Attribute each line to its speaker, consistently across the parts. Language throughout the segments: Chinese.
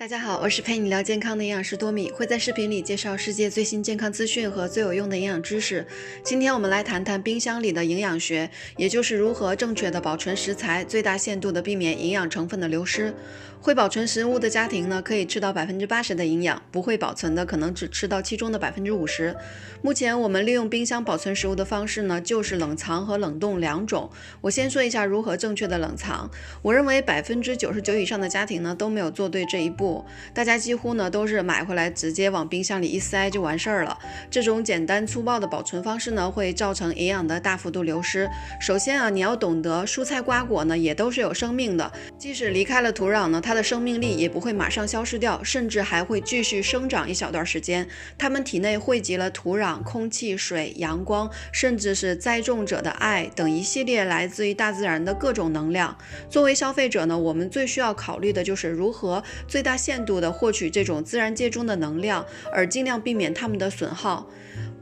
Speaker 1: 大家好，我是陪你聊健康的营养师多米，会在视频里介绍世界最新健康资讯和最有用的营养知识。今天我们来谈谈冰箱里的营养学，也就是如何正确的保存食材，最大限度的避免营养成分的流失。会保存食物的家庭呢，可以吃到80%的营养；不会保存的，可能只吃到其中的50%。目前我们利用冰箱保存食物的方式呢，就是冷藏和冷冻两种。我先说一下如何正确的冷藏。我认为99%以上的家庭呢都没有做对这一步，大家几乎呢都是买回来直接往冰箱里一塞就完事儿了。这种简单粗暴的保存方式呢，会造成营养的大幅度流失。首先啊，你要懂得蔬菜瓜果呢也都是有生命的，即使离开了土壤呢，它的生命力也不会马上消失掉，甚至还会继续生长一小段时间。它们体内汇集了土壤、空气、水、阳光，甚至是栽种者的爱等一系列来自于大自然的各种能量。作为消费者呢，我们最需要考虑的就是如何最大限度地获取这种自然界中的能量，而尽量避免它们的损耗。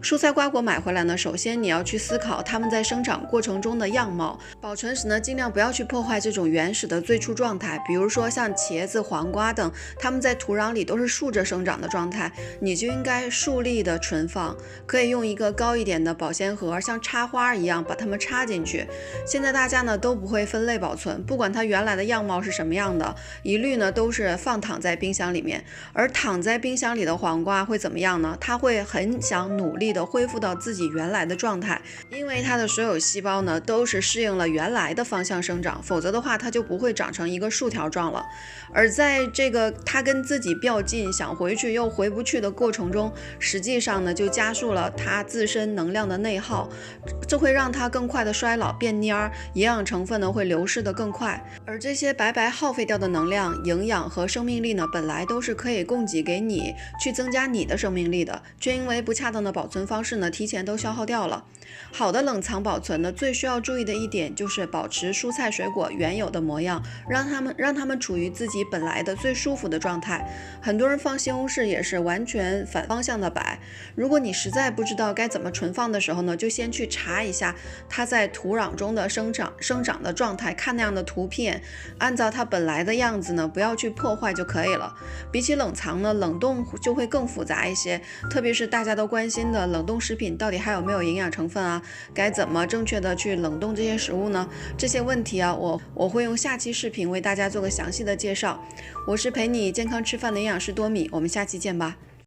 Speaker 1: 蔬菜瓜果买回来呢，首先你要去思考它们在生长过程中的样貌。保存时呢，尽量不要去破坏这种原始的最初状态。比如说像茄子、黄瓜等，它们在土壤里都是竖着生长的状态，你就应该竖立的存放。可以用一个高一点的保鲜盒，像插花一样把它们插进去。现在大家呢都不会分类保存，不管它原来的样貌是什么样的，一律呢都是放躺在冰箱里面。而躺在冰箱里的黄瓜会怎么样呢？它会很想努力的恢复到自己原来的状态，因为它的所有细胞呢都是适应了原来的方向生长，否则的话它就不会长成一个竖条状了。而在这个它跟自己较劲，想回去又回不去的过程中，实际上呢就加速了它自身能量的内耗，这会让它更快的衰老变蔫，营养成分呢会流失的更快。而这些白白耗费掉的能量、营养和生命力呢，本来都是可以供给给你，去增加你的生命力的，却因为不恰当的保存方式呢，提前都消耗掉了。好的冷藏保存呢，最需要注意的一点就是保持蔬菜水果原有的模样，让它们处于自己本来的最舒服的状态。很多人放西红柿也是完全反方向的摆。如果你实在不知道该怎么存放的时候呢，就先去查一下它在土壤中的生长的状态，看那样的图片，按照它本来的样子呢，不要去破坏就可以了。比起冷藏呢，冷冻就会更复杂一些，特别是大家都关心的冷冻食品到底还有没有营养成分啊？该怎么正确的去冷冻这些食物呢？这些问题啊，我会用下期视频为大家做个详细的介绍。我是陪你健康吃饭的营养师多米，我们下期见吧。